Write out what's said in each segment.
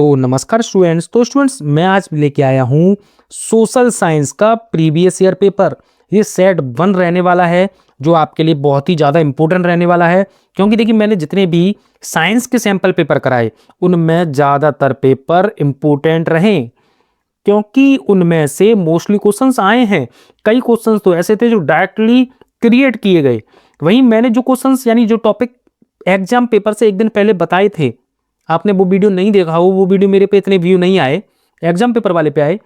तो नमस्कार स्टूडेंट्स। मैं आज लेके आया हूँ सोशल साइंस का प्रीवियस ईयर पेपर। ये सेट 1 रहने वाला है जो आपके लिए बहुत ही ज़्यादा इंपॉर्टेंट रहने वाला है, क्योंकि देखिए मैंने जितने भी साइंस के सैंपल पेपर कराए उनमें ज़्यादातर पेपर इंपॉर्टेंट रहे, क्योंकि उनमें से मोस्टली क्वेश्चंस आए हैं। कई क्वेश्चंस तो ऐसे थे जो डायरेक्टली क्रिएट किए गए। वहीं मैंने जो क्वेश्चंस यानी जो टॉपिक एग्जाम पेपर से एक दिन पहले बताए थे, आपने वो वीडियो नहीं देखा हो, वो वीडियो मेरे पे इतने व्यू नहीं आए, एग्जाम पेपर वाले पे आए,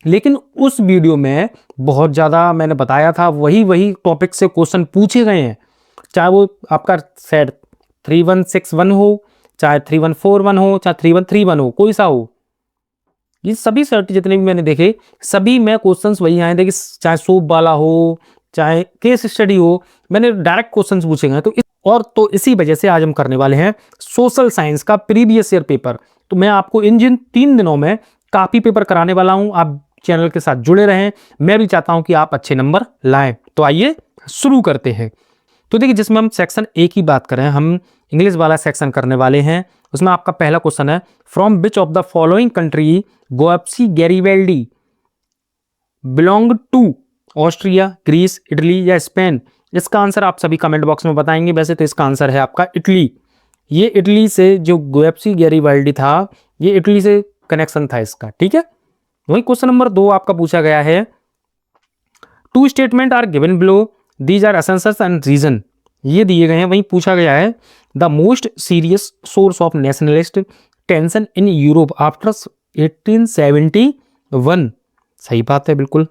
लेकिन उस वीडियो में बहुत ज़्यादा मैंने बताया था, वही टॉपिक से क्वेश्चन पूछे गए हैं। चाहे वो आपका सेट 3161 हो, चाहे 3141 हो, चाहे 3131 हो, कोई सा हो, ये सभी सेट जितने भी मैंने देखे सभी में क्वेश्चंस वही आए थे कि चाहे सोप वाला हो, चाहे केस स्टडी हो, मैंने डायरेक्ट क्वेश्चंस पूछे गए। तो इसी वजह से आज हम करने वाले हैं सोशल साइंस का प्रीवियस ईयर पेपर। तो मैं आपको इन जिन 3 दिनों में काफी पेपर कराने वाला हूं, आप चैनल के साथ जुड़े रहें। मैं भी चाहता हूं कि आप अच्छे नंबर लाएं। तो आइए शुरू करते हैं। तो देखिए, जिसमें हम सेक्शन ए की बात करें, हम इंग्लिश वाला सेक्शन करने वाले हैं। उसमें आपका पहला क्वेश्चन है, from which of the following country गोएप्सी Garibaldi belong to? Austria, Greece, Italy या स्पेन? इसका आंसर आप सभी कमेंट बॉक्स में बताएंगे। वैसे तो इसका आंसर है आपका इटली। ये इटली से जो गोएप्सी गैरिबाल्डी था, ये इटली से कनेक्शन था इसका, ठीक है। वही क्वेश्चन नंबर 2 आपका पूछा गया है, two statement are given below, these are essentials and reason. ये दिए गए हैं। वहीं पूछा गया है, the most serious source of nationalist tension in Europe after 1871। सही बात है, बिल्कुल।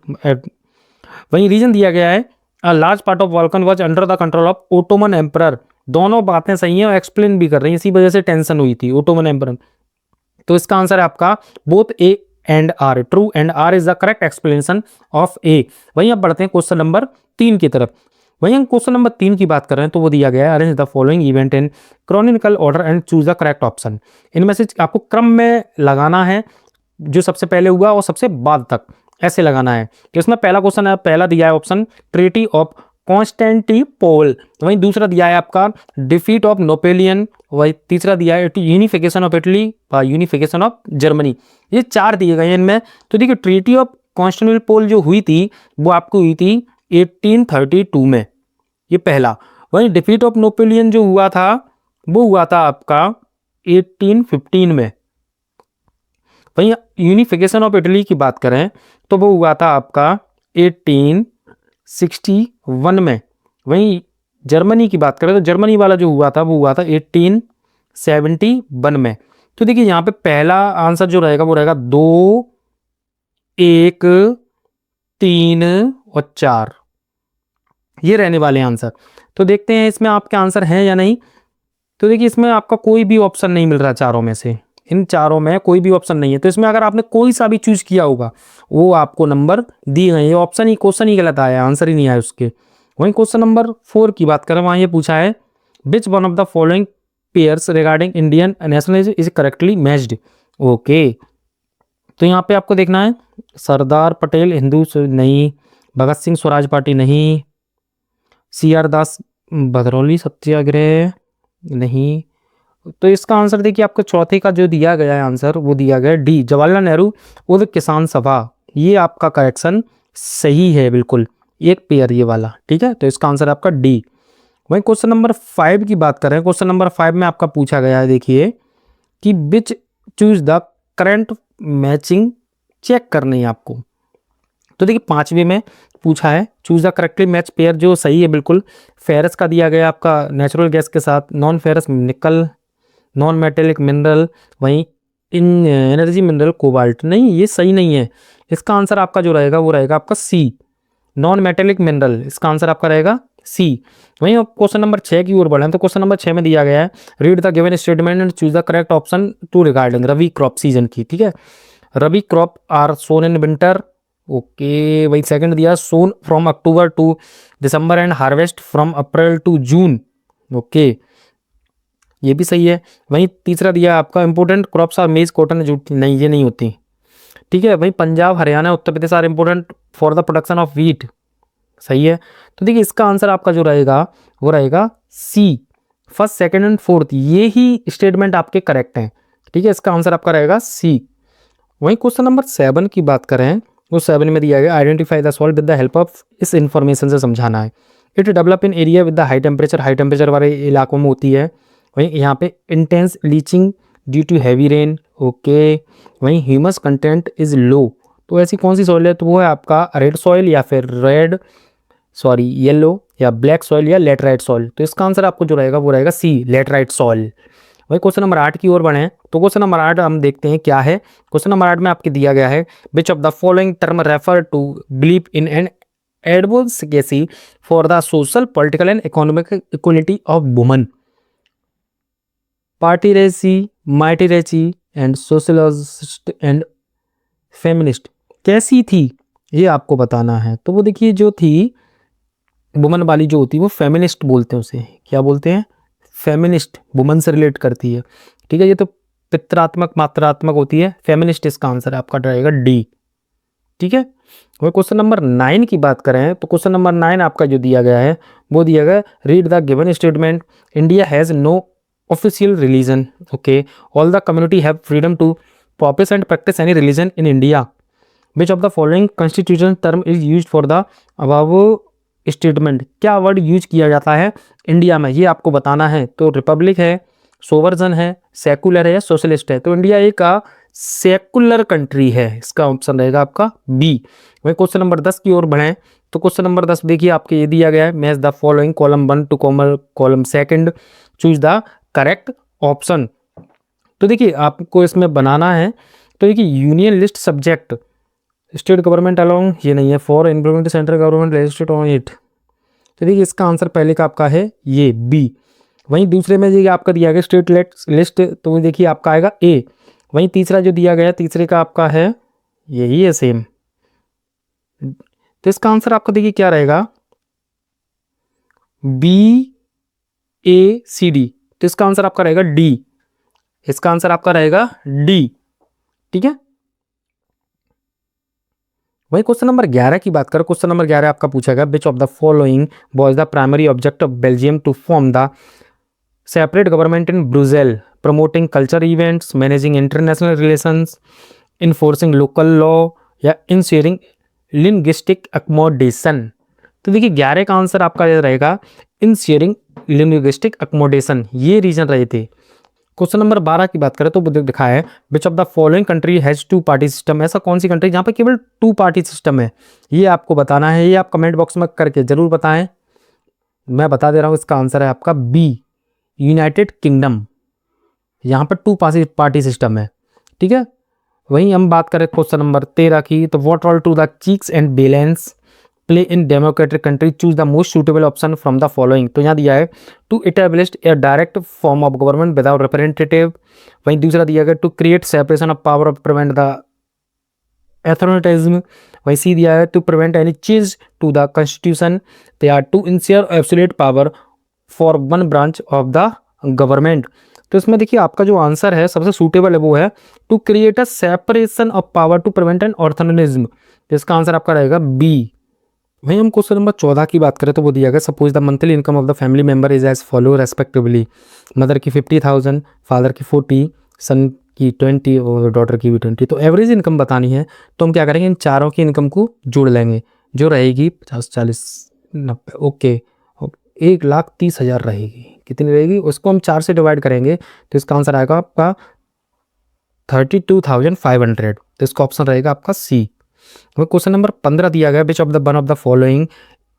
वहीं रीजन दिया गया है, a large part of Balkan was under the control of Ottoman emperor. दोनों बातें सही हैं और एक्सप्लेन भी कर रही हैं, इसी वजह से टेंशन हुई थी ओटोमन एम्परर। तो इसका आंसर है आपका both A and R, true and R is the correct explanation of A. वहीं अब बढ़ते हैं क्वेश्चन नंबर 3 की तरफ। वहीं हम क्वेश्चन नंबर 3 की बात कर रहे हैं, तो वो दिया गया है, arrange the following event in Chronicle order and choose the correct option. इनमें से आपको क्रम में लगाना है, जो सबसे पहले हुआ और सबसे बाद तक ऐसे लगाना है। तो इसमें पहला क्वेश्चन है, पहला दिया है ऑप्शन ट्रीटी ऑफ कॉन्स्टेंटिनोपल। वहीं दूसरा दिया है आपका डिफीट ऑफ नेपोलियन। वही तीसरा दिया है unification of Italy, unification of Germany. ये 4 दिए गए हैं इनमें। तो देखिए, ट्रीटी ऑफ कॉन्स्टेंटिनोपल जो हुई थी वो आपको हुई थी 1832 में, ये पहला। वहीं डिफीट ऑफ नेपोलियन जो हुआ था वो हुआ था आपका 1815 में। वहीं यूनिफिकेशन ऑफ इटली की बात करें तो वो हुआ था आपका 1861 में। वहीं जर्मनी की बात करें तो जर्मनी वाला जो हुआ था वो हुआ था 1871 में। तो देखिए, यहाँ पे पहला आंसर जो रहेगा वो रहेगा 2, 1, 3 और 4, ये रहने वाले आंसर। तो देखते हैं इसमें आपके आंसर हैं या नहीं। तो देखिए, इसमें आपका कोई भी ऑप्शन नहीं मिल रहा चारों में से, इन चारों में कोई भी ऑप्शन नहीं है। तो इसमें अगर आपने कोई सा भी चूज किया होगा वो आपको नंबर दिए गए। ऑप्शन ही क्वेश्चन ही गलत आया, आंसर ही नहीं आया उसके। वहीं क्वेश्चन नंबर 4 की बात करें, वहाँ ये पूछा है, विच one of the following pairs regarding Indian nationalism is correctly matched. Okay, तो यहाँ पे आपको देखना है, सरदार पटेल हिंदू नहीं, भगत सिंह स्वराज पार्टी नहीं, CR दास भदरौली सत्याग्रह नहीं। तो इसका आंसर देखिए, आपको चौथे का जो दिया गया है आंसर वो दिया गया है डी, जवाहरलाल नेहरू उर्द किसान सभा। ये आपका करेक्शन सही है, बिल्कुल एक पेयर ये वाला, ठीक है। तो इसका आंसर आपका डी। वहीं क्वेश्चन नंबर 5 की बात करें, क्वेश्चन नंबर 5 में आपका पूछा गया है, देखिए कि which choose the current matching check करनी है आपको। तो देखिए, 5वें में पूछा है, choose the correctly match pair, जो सही है बिल्कुल। फेरस का दिया गया आपका नेचुरल गैस के साथ, नॉन फेरस निकल, नॉन मेटेलिक मिनरल, वहीं इन एनर्जी मिनरल कोबाल्ट। नहीं, ये सही नहीं है। इसका आंसर आपका जो रहेगा वो रहेगा आपका सी, नॉन मेटेलिक मिनरल। इसका आंसर आपका रहेगा सी। वहीं क्वेश्चन नंबर 6 की ओर बढ़े तो क्वेश्चन नंबर 6 में दिया गया है, read the given statement and choose the correct option to regarding rabi crop season की, ठीक है। Rabi crop are sown in winter. Okay, वही सेकंड दिया, sown from October to December and harvest from April to June. Okay, ये भी सही है। वहीं तीसरा दिया आपका important crops are maize cotton jute. नहीं, ये नहीं होती, ठीक है। वहीं Punjab Haryana Uttar Pradesh are important for the production of wheat. सही है। तो देखिए, इसका आंसर आपका जो रहेगा वो रहेगा सी, फर्स्ट सेकंड एंड फोर्थ, ये ही स्टेटमेंट आपके करेक्ट हैं। ठीक है, इसका आंसर आपका रहेगा सी। वहीं क्वेश्चन नंबर 7 की बात करें, वो 7 में दिया गया identify the salt with the help of, इस इंफॉर्मेशन से समझाना है। It develop in area with the high temperature वाले इलाकों में होती है। वहीं यहाँ पे intense leaching due to heavy rain, okay. वहीं ह्यूमस कंटेंट इज लो, तो ऐसी कौन सी सॉइल है, तो वो है आपका रेड सॉइल या फिर येलो या ब्लैक सॉइल या लेटराइट सॉइल। तो इसका आंसर आपको जो रहेगा वो रहेगा सी, लेटराइट सॉइल। वही क्वेश्चन नंबर 8 की ओर बढ़े, तो क्वेश्चन नंबर 8 हम देखते हैं क्या है। क्वेश्चन नंबर 8 में आपके दिया गया है which of the following term refer to believe in an advocacy for the social political and economic equality of women. Patriarchy, meritocracy and socialist and feminist कैसी थी, ये आपको बताना है। तो वो देखिए जो थी वुमन वाली जो होती है वो फेमिनिस्ट बोलते हैं उसे, क्या बोलते हैं, फेमिनिस्ट, वुमन से रिलेट करती है। ठीक है, ये तो पितरात्मक मात्रात्मक होती है, फेमिनिस्ट इसका आंसर है आपका रहेगा डी। ठीक है, वही क्वेश्चन नंबर 9 की बात करें, तो क्वेश्चन नंबर 9 आपका जो दिया गया है वो दिया गया read the given statement, India has no official religion, okay, all the community have freedom to profess and practice any religion in India, which of the following constitution term is use for the above statement, क्या word use किया जाता है India में, ये आपको बताना है। तो रिपब्लिक है, सोवर्जन है, सेकुलर है या सोशलिस्ट है। तो इंडिया एक सेकुलर कंट्री है, इसका ऑप्शन रहेगा आपका बी। वही क्वेश्चन नंबर 10 की ओर बढ़ें, तो क्वेश्चन नंबर 10 देखिए आपके ये दिया गया है match the following column 1 to column 2, choose the correct option. तो देखिए आपको इसमें बनाना है, तो देखिए union list subject state government along, ये नहीं है, for implement central government legislate on it. तो देखिए इसका आंसर पहले का आपका है ये बी। वहीं दूसरे में देखिए आपका दिया गया स्टेट लिस्ट, तो देखिए आपका आएगा ए। वहीं तीसरा जो दिया गया तीसरे का आपका है यही है सेम, तो इसका आंसर आपका देखिए क्या रहेगा बी ए सी डी। तो इसका आंसर आपका रहेगा डी, इसका आंसर आपका रहेगा डी। ठीक है, वही क्वेश्चन नंबर 11 की बात करें, क्वेश्चन नंबर 11 आपका पूछा गया which of the following was the primary object of Belgium to form the separate government in Brussels, promoting culture events, managing international relations, enforcing local law या इंश्योरिंग लिंग्विस्टिक अकोमोडेशन। तो देखिए 11 का answer आपका ये रहेगा इंश्योरिंग लिंग्विस्टिक अकोमोडेशन, ये reason रहे थे। क्वेश्चन नंबर 12 की बात करें तो दिखा है which of the following country has 2 party system, ऐसा कौन सी कंट्री जहाँ पे केवल 2 पार्टी सिस्टम है, ये आपको बताना है। ये आप कमेंट बॉक्स में करके जरूर बताएं, मैं बता दे रहा हूँ इसका आंसर है आपका बी, यूनाइटेड किंगडम, यहाँ पर 2 पार्टी सिस्टम है। ठीक है, वहीं हम बात करें क्वेश्चन नंबर 13 की, तो what all to the checks and balance play in democratic country, choose the most suitable option from the following. तो यहाँ दिया है to establish a direct form of government without representative. वहीं दूसरा दिया गया to create separation of power of prevent the authoritarianism. वहीं C दिया है to prevent any change to the constitution, they are to ensure absolute power for one branch of the government. तो इसमें देखिए आपका जो आंसर है सबसे सूटेबल है वो है to create a separation of power to prevent an authoritarianism. तो इसका आंसर आपका रहेगा बी। वहीं हम क्वेश्चन नंबर 14 की बात करें तो वो दिया गया suppose the monthly income of the family member is as follow respectively, mother की 50,000, फादर की 40, सन की 20 और डॉटर की भी 20। तो एवरेज इनकम बतानी है, तो हम क्या करेंगे इन चारों की इनकम को जोड़ लेंगे, जो रहेगी 50, 40, 90, ओके 1,30,000 रहेगी। कितनी रहेगी, उसको हम 4 से डिवाइड करेंगे तो इसका आंसर आएगा आपका 32,500। तो इसका ऑप्शन रहेगा आपका सी। क्वेश्चन नंबर 15 दिया गया which of the one of the following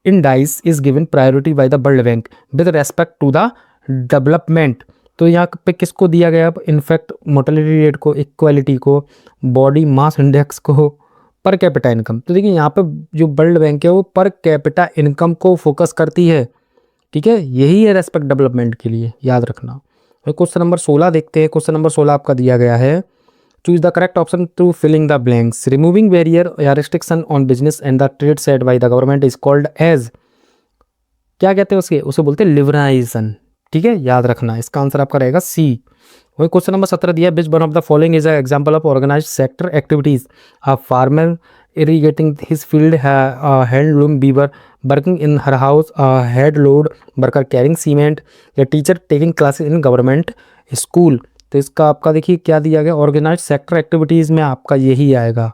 indices is given priority by the World Bank with respect to the development. तो यहाँ पे किसको दिया गया, इनफैक्ट मोर्टेलिटी रेट को, इक्वालिटी को, बॉडी मास इंडेक्स को, पर कैपिटा इनकम। तो देखिए यहाँ पे जो वर्ल्ड बैंक है वो पर कैपिटा इनकम को फोकस करती है। ठीक है, यही है रेस्पेक्ट डेवलपमेंट के लिए, याद रखना। क्वेश्चन नंबर 16 देखते हैं। क्वेश्चन नंबर 16 आपका दिया गया है choose the correct option to filling the blanks, removing barrier या restriction on business and the trade set by the government is called as, क्या कहते हैं उसे बोलते हैं लिबरलाइजेशन। ठीक है, याद रखना, इसका आंसर आपका रहेगा सी। वही क्वेश्चन नंबर 17 दिया which one of the following is example of organised sector activities, a farmer irrigating his field, a handloom weaver working in her house, a head load worker carrying cement, a teacher taking classes in government school। तो इसका आपका देखिए क्या दिया गया, organise sector activities में आपका यही आएगा,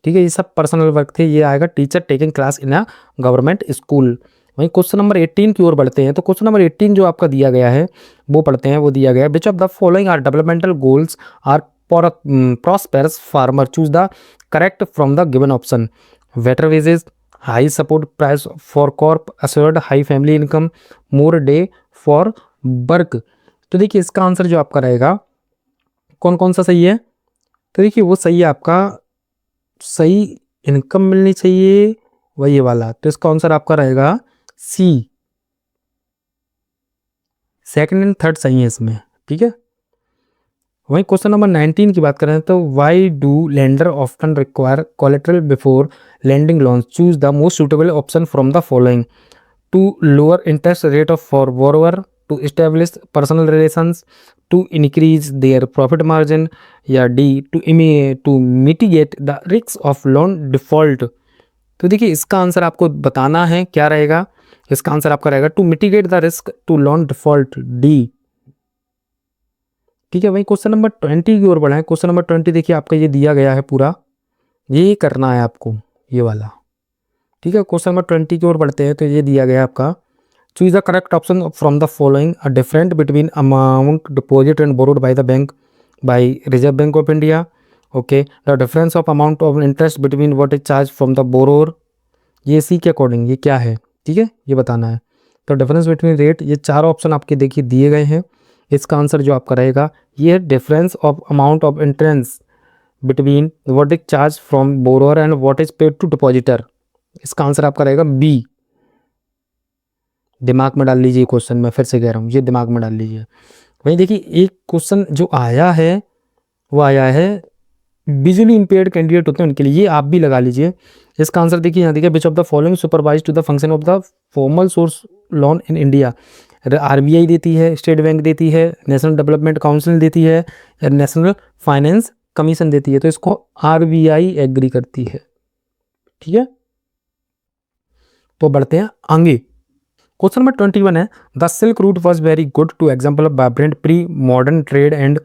ठीक है। ये सब पर्सनल वर्क थे, ये आएगा teacher taking class in a government school. वहीं क्वेश्चन नंबर 18 की ओर बढ़ते हैं। तो क्वेश्चन नंबर 18 जो आपका दिया गया है वो पढ़ते हैं। वो दिया गया है, which of the following are developmental goals are for prosperous farmer, choose the correct from the given option. Better wages, high support price for crop, assured high family income, more day for work. तो देखिए इसका answer जो आपका रहेगा कौन कौन सा सही है। तो देखिए वो सही है आपका, सही इनकम मिलनी चाहिए वही वाला। तो इसका आंसर आपका रहेगा सी, सेकंड एंड थर्ड सही है इसमें, ठीक है। वहीं क्वेश्चन नंबर 19 की बात करें तो why do lender often require collateral before lending loan, choose the most suitable option from the following. To lower interest rate of for borrower, to establish personal relations, to increase their profit margin, या D to mitigate the risk of loan default. तो देखिए इसका answer आपको बताना है क्या रहेगा। इसका आंसर आपका रहेगा to mitigate the risk to loan default, D, ठीक है। वही क्वेश्चन नंबर 20 की ओर बढ़ा है। क्वेश्चन नंबर 20 देखिए आपका ये दिया गया है पूरा, ये करना है आपको ये वाला, ठीक है। क्वेश्चन नंबर 20 की ओर बढ़ते हैं। तो ये दिया गया है आपका, choose the correct option from the following, a different between amount deposit and borrowed by the bank by Reserve Bank of India, okay. The difference of amount of interest between what is charge from the borrower, ये C के according ये क्या है, ठीक है, ये बताना है। तो डिफरेंस बिटवीन रेट, ये चार ऑप्शन आपके देखिए दिए गए हैं। इसका आंसर जो आपका रहेगा ये है difference of amount of interest between what is charge from borrower and what is paid to depositor. इसका आंसर आपका रहेगा बी। दिमाग में डाल लीजिए क्वेश्चन, मैं फिर से कह रहा हूँ ये दिमाग में डाल लीजिए। वहीं देखिए एक क्वेश्चन जो आया है वो आया है विजुअली इंपेयर्ड कैंडिडेट होते हैं उनके लिए, ये आप भी लगा लीजिए। इसका आंसर देखिए यहाँ देखिए, which of the following supervise to the function of the formal source loan in India. RBI देती है, स्टेट बैंक देती है, नेशनल डेवलपमेंट काउंसिल देती है, या नेशनल फाइनेंस कमीशन देती है। तो इसको आरबीआई एग्री करती है, ठीक है। तो बढ़ते हैं आगे। क्वेश्चन नंबर 21 है, the silk route was very good to example of vibrant pre modern trade and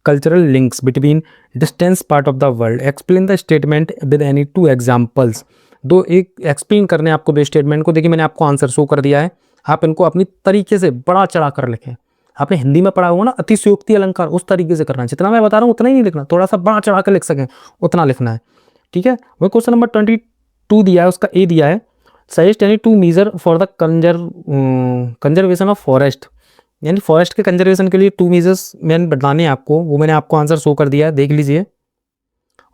cultural links between distant part of the world, explain the statement with any two examples। दो एक explain करने आपको दो statement को। देखिए मैंने आपको answer show कर दिया है, आप इनको अपनी तरीके से बड़ा चढ़ा कर लिखें। आपने हिंदी में पढ़ा होगा ना अतिशयोक्ति अलंकार, उस तरीके से करना है। जितना मैं बता रहा हूँ उतना ही नहीं लिखना, थोड़ा सा बड़ा चढ़ा कर लिख सकें उतना लिखना है, ठीक है। वही क्वेश्चन नंबर 22 दिया है, उसका ए दिया है, suggest any two measure for the conservation of forest, यानी फॉरेस्ट के कंजर्वेशन के लिए टू मेजर्स मैंने बताने हैं आपको, वो मैंने आपको आंसर शो कर दिया है, देख लीजिए।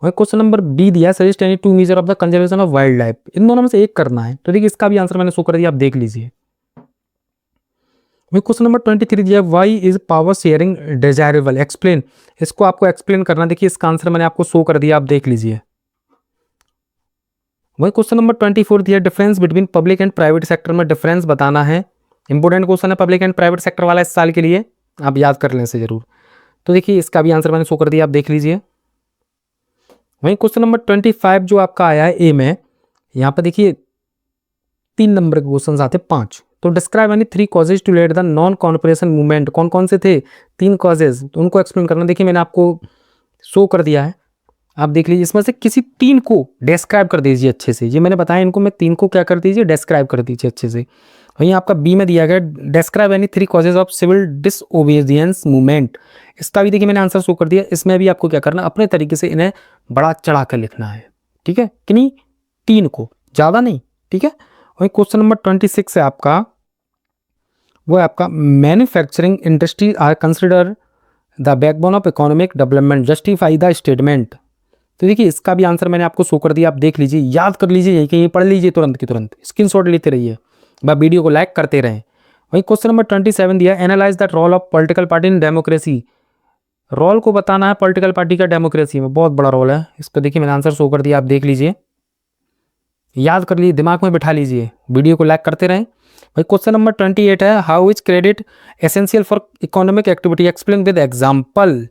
और क्वेश्चन नंबर बी दिया, suggest any two major of the conservation of wildlife. इन दोनों में से एक करना है, तो देखिए इसका भी आंसर मैंने शो कर दिया, आप देख लीजिए। वही क्वेश्चन नंबर 23 दिया, why is power sharing desirable, explain. इसको आपको एक्सप्लेन करना, देखिए इसका आंसर मैंने आपको शो कर दिया, आप देख लीजिए। वही क्वेश्चन नंबर 24 दिया, difference between public and private sector में डिफरेंस बताना है। इंपॉर्टेंट क्वेश्चन है पब्लिक एंड प्राइवेट सेक्टर वाला इस साल के लिए, आप याद कर लें इसे जरूर। तो देखिए इसका भी आंसर मैंने शो कर दिया, आप देख लीजिए। वहीं क्वेश्चन नंबर 25 जो आपका आया है ए में, यहाँ पर देखिए 3 नंबर के क्वेश्चन आते हैं 5। तो describe any 3 causes to led the non corporation movement, कौन कौन से थे 3 कॉजेज, तो उनको एक्सप्लेन करना। देखिए मैंने आपको शो कर दिया है, आप देख लीजिए। इसमें से किसी 3 को डिस्क्राइब कर दीजिए अच्छे से, ये मैंने बताया इनको, मैं 3 को क्या कर दीजिए डिस्क्राइब कर दीजिए अच्छे से। वहीं आपका बी में दिया गया, describe any 3 causes of civil disobedience movement. इसका भी देखिए मैंने आंसर शो कर दिया, इसमें भी आपको क्या करना, अपने तरीके से इन्हें बड़ा चढ़ा कर लिखना है, ठीक है, किन्हीं 3 को, ज़्यादा नहीं, ठीक है। वहीं क्वेश्चन नंबर 26 है आपका, वो है आपका manufacturing industry are consider the backbone of economic development, justify the statement. तो देखिए इसका भी आंसर मैंने आपको शो कर दिया, आप देख लीजिए, याद कर लीजिए, यही कहीं पढ़ लीजिए तुरंत की तुरंत, स्क्रीनशॉट लेते रहिए, बस वीडियो को लाइक करते रहें। वहीं क्वेश्चन नंबर 27 दिया, analyse the role of political party in democracy. Role को बताना है पॉलिटिकल पार्टी का डेमोक्रेसी में, बहुत बड़ा रोल है इसका। देखिए मैंने आंसर शो कर दिया, आप देख लीजिए, याद कर लीजिए, दिमाग में बिठा लीजिए, वीडियो को लाइक करते रहें। भाई क्वेश्चन नंबर 28 है, how is credit essential for economic activity, explain with example.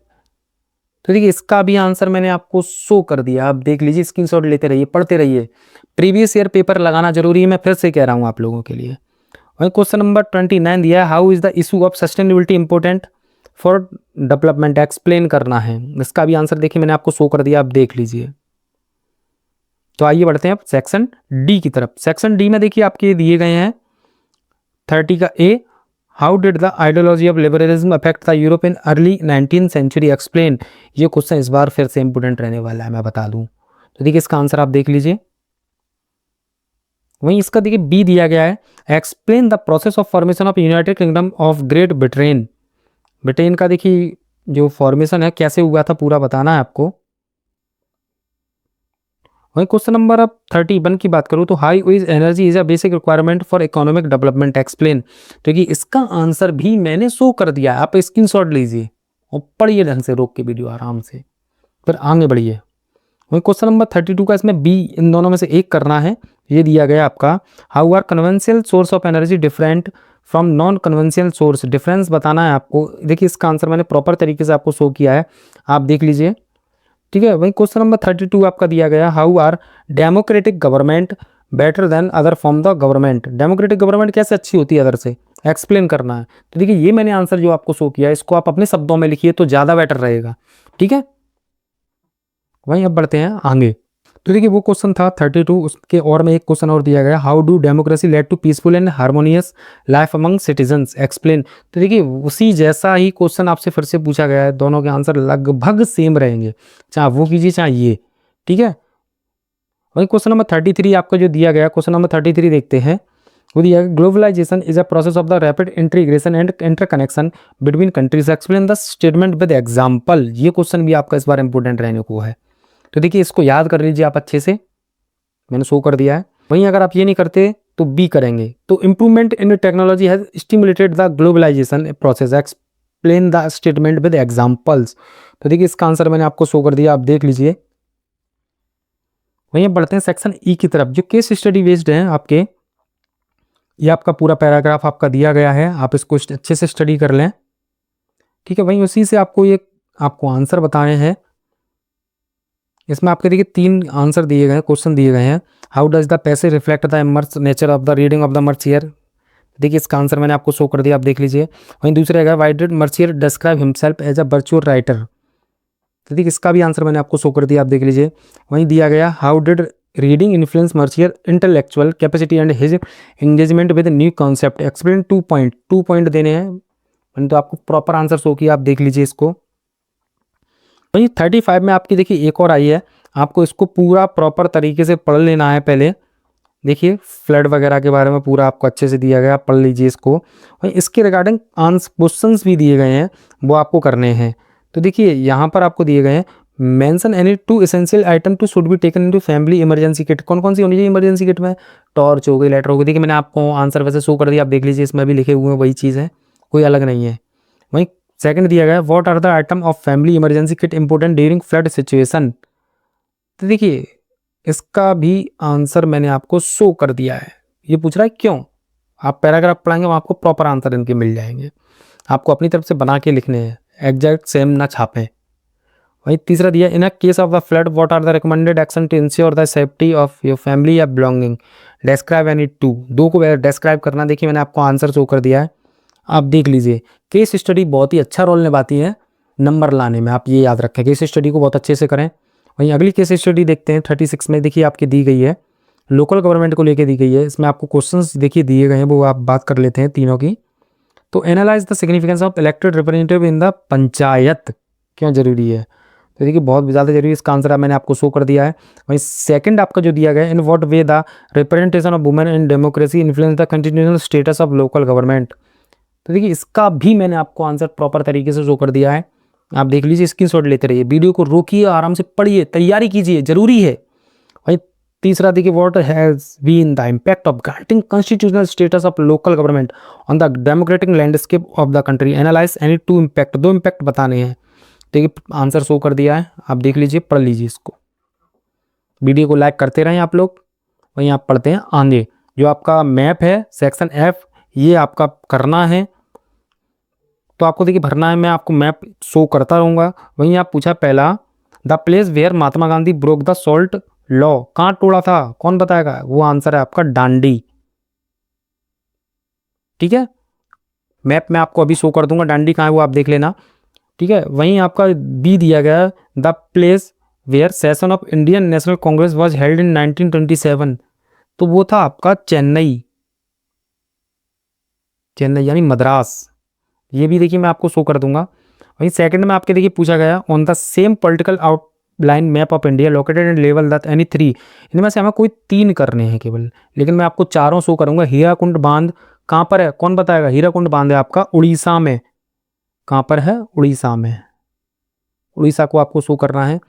तो देखिए इसका भी आंसर मैंने आपको शो कर दिया, आप देख लीजिए, स्क्रीनशॉट लेते रहिए, पढ़ते रहिए, प्रीवियस ईयर पेपर लगाना जरूरी है, मैं फिर से कह रहा हूँ आप लोगों के लिए। वहीं क्वेश्चन नंबर 29 दिया है, how is the issue of sustainability important for development explain करना है। इसका भी आंसर देखिए मैंने आपको शो कर दिया, आप देख लीजिए। तो आइए बढ़ते हैं अब सेक्शन डी की तरफ। सेक्शन डी में देखिए आपके दिए गए हैं 30 का A, how did the ideology of liberalism affect the Europe in early 19th century explain. ये क्वेश्चन इस बार फिर से इंपोर्टेंट रहने वाला है, मैं बता दूं। तो देखिए इसका आंसर आप देख लीजिए। वहीं इसका देखिए बी दिया गया है, explain the process of formation of United kingdom of great Britain. Britain का देखिए जो फॉर्मेशन है कैसे हुआ था पूरा बताना है आपको। वहीं क्वेश्चन नंबर अब 31 की बात करूं तो high is energy is a basic requirement for economic development explain. तो कि इसका आंसर भी मैंने शो कर दिया है, आप स्क्रीनशॉट लीजिए और पढ़िए ढंग से, रोक के वीडियो आराम से, फिर आगे बढ़िए। वहीं क्वेश्चन नंबर 32 का इसमें बी इन दोनों में से एक करना है। ये दिया गया आपका, how are conventional source of energy different from non conventional source. Difference बताना है आपको। देखिए इसका आंसर मैंने प्रॉपर तरीके से आपको शो किया है, आप देख लीजिए। ठीक है, वहीं क्वेश्चन नंबर 32 आपका दिया गया, how are democratic government better than other form the government. Democratic government कैसे अच्छी होती है अदर से, एक्सप्लेन करना है। तो देखिए ये मैंने आंसर जो आपको शो किया है, इसको आप अपने शब्दों में लिखिए तो ज़्यादा बेटर रहेगा। ठीक है, वहीं अब बढ़ते हैं आगे। तो देखिए वो क्वेश्चन था 32, उसके और में एक क्वेश्चन और दिया गया, how do democracy led to peaceful and harmonious life among citizens explain. तो देखिए उसी जैसा ही क्वेश्चन आपसे फिर से पूछा गया है, दोनों के आंसर लगभग सेम रहेंगे, चाहे वो कीजिए चाहे ये। ठीक है, वहीं क्वेश्चन नंबर 33 आपका जो दिया गया, क्वेश्चन नंबर 33 देखते हैं। वो दिया गया, globalisation is a process of the rapid integration and interconnection between countries explain the statement with example. ये क्वेश्चन भी आपका इस बार इंपॉर्टेंट रहने को है। तो देखिए इसको याद कर लीजिए आप अच्छे से, मैंने शो कर दिया है। वहीं अगर आप ये नहीं करते तो बी करेंगे। तो improvement in technology has stimulated the globalisation process explain the statement with examples. तो देखिए इसका आंसर मैंने आपको शो कर दिया, आप देख लीजिए। वहीं बढ़ते हैं सेक्शन ई की तरफ, जो केस स्टडी बेस्ड है आपके। ये आपका पूरा पैराग्राफ आपका दिया गया है, आप इसको अच्छे से स्टडी कर लें। ठीक है, वहीं उसी से आपको ये आपको आंसर बताने हैं। इसमें आपके देखिए 3 आंसर दिए गए हैं, क्वेश्चन दिए गए हैं। How does the passage reflect the immerse nature of the reading of the Mercier. देखिए इसका आंसर मैंने आपको शो कर दिया, आप देख लीजिए। वहीं दूसरा है, why did Mercier describe himself as a virtual writer. तो देखिए इसका भी आंसर मैंने आपको शो कर दिया, आप देख लीजिए। वहीं दिया गया, how did reading influence Mercier intellectual capacity and his engagement with new concept explain 2 point देने हैं। मैंने तो आपको प्रॉपर आंसर शो किया, आप देख लीजिए इसको। वहीं 35 में आपकी देखिए एक और आई है, आपको इसको पूरा प्रॉपर तरीके से पढ़ लेना है पहले। देखिए फ्लड वगैरह के बारे में पूरा आपको अच्छे से दिया गया, पढ़ लीजिए इसको। वहीं इसके रिगार्डिंग क्वेश्चंस भी दिए गए हैं, वो आपको करने हैं। तो देखिए यहाँ पर आपको दिए गए हैं, mention any 2 essential item to should be taken into family emergency kit. कौन कौन सी होनी चाहिए इमरजेंसी किट में? टॉर्च हो गई, लाइटर हो गई। देखिए मैंने आपको आंसर वैसे शो कर दिया, आप देख लीजिए, इसमें भी लिखे हुए हैं वही चीज़ है, कोई अलग नहीं है। वहीं सेकंड दिया गया है, what are the item of family emergency kit important during flood situation. तो देखिए इसका भी आंसर मैंने आपको शो कर दिया है। ये पूछ रहा है क्यों, आप पैराग्राफ पढ़ेंगे वहाँ आपको प्रॉपर आंसर इनके मिल जाएंगे, आपको अपनी तरफ से बना के लिखने हैं, एग्जैक्ट सेम ना छापें। वही तीसरा दिया, in a case of the flood what are the recommended action to ensure the safety of your family या बिलोंगिंग, डिस्क्राइब एनी 2। 2 को डिस्क्राइब करना। देखिए मैंने आपको आंसर शो कर दिया है, आप देख लीजिए। केस स्टडी बहुत ही अच्छा रोल निभाती है नंबर लाने में, आप ये याद रखें, केस स्टडी को बहुत अच्छे से करें। वहीं अगली केस स्टडी देखते हैं 36 में। देखिए आपकी दी गई है, लोकल गवर्नमेंट को लेके दी गई है। इसमें आपको क्वेश्चंस देखिए दिए गए हैं, वो आप बात कर लेते हैं तीनों की। तो analyse the significance of elected representative in the panchayat, क्यों जरूरी है? तो देखिए बहुत ज़्यादा जरूरी है, इसका आंसर मैंने आपको शो कर दिया है। वहीं सेकंड आपका जो दिया गया है, in what way the representation of women in democracy influence the constitutional status of local government. तो देखिए इसका भी मैंने आपको आंसर प्रॉपर तरीके से शो कर दिया है, आप देख लीजिए, स्क्रीनशॉट लेते रहिए, वीडियो को रोकिए, आराम से पढ़िए, तैयारी कीजिए, जरूरी है। भाई तीसरा देखिए, what has been the impact of granting constitutional status of local government on the democratic landscape of the country, analyse any 2 impact. 2 impact बताने हैं। देखिए आंसर शो कर दिया है, आप देख लीजिए, पढ़ लीजिए इसको। वीडियो को लाइक करते रहें आप लोग। वहीं आप पढ़ते हैं आगे, जो आपका मैप है सेक्शन एफ, ये आपका करना है। तो आपको देखिए भरना है, मैं आपको मैप शो करता रहूँगा। वहीं आप पूछा पहला, the place where Mahatma Gandhi broke the salt law, कहाँ तोड़ा था, कौन बताएगा? वो आंसर है आपका डांडी। ठीक है, मैप में आपको अभी शो कर दूंगा, डांडी कहाँ है वो आप देख लेना। ठीक है। वहीं आपका बी दिया गया the place where session of Indian National Congress was held in 1927, तो वो था आपका चेन्नई, चेन्नई यानी मद्रास। ये भी देखिए मैं आपको शो कर दूंगा। वहीं सेकंड में आपके देखिए पूछा गया on the same political outline map of India located in level that any three, इनमें से हमें कोई 3 करने हैं केवल, लेकिन मैं आपको चारों शो करूंगा। हीराकुंड बांध कहाँ पर है, कौन बताएगा? हीराकुंड बांध है आपका उड़ीसा में। कहाँ पर है? उड़ीसा में। उड़ीसा को आपको शो करना है।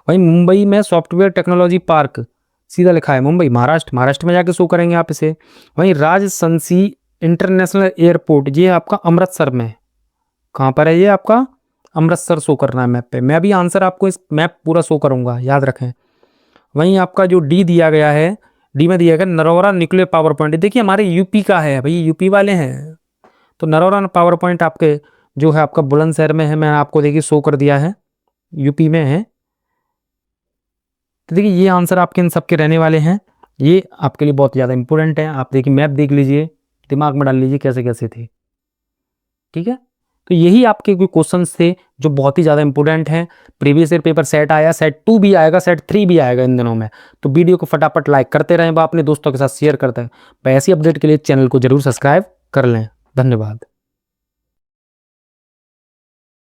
वहीं मुंबई में सॉफ्टवेयर टेक्नोलॉजी पार्क, सीधा लिखा है मुंबई, महाराष्ट्र, महाराष्ट्र में जाके शो करेंगे आप इसे। वहीं राजसंसी इंटरनेशनल एयरपोर्ट, ये आपका अमृतसर में। कहाँ पर है ये आपका? अमृतसर शो करना है मैप पे। मैं भी आंसर आपको इस मैप पूरा शो करूंगा, याद रखें। वहीं आपका जो डी दिया गया है, डी में दिया गया नरौरा न्यूक्लियर पावर पॉइंट, देखिए हमारे यूपी का है भाई, यूपी वाले हैं। तो नरौरा पावर पॉइंट आपके जो है आपका बुलंदशहर में है, मैं आपको देखिए शो कर दिया है, यूपी में है। तो देखिए ये आंसर आपके इन सबके रहने वाले हैं। ये आपके लिए बहुत ज़्यादा इंपॉर्टेंट है। आप देखिए मैप देख लीजिए, दिमाग में डाल लीजिए कैसे कैसे थे, ठीक है। तो यही आपके कोई क्वेश्चंस थे जो बहुत ही ज़्यादा इंपॉर्टेंट हैं। प्रीवियस ईयर पेपर सेट आया, सेट 2 भी आएगा, सेट 3 भी आएगा इन दिनों में। तो वीडियो को फटाफट लाइक करते रहें, अपने दोस्तों के साथ शेयर करते हैं। ऐसी अपडेट के लिए चैनल को जरूर सब्सक्राइब कर लें। धन्यवाद।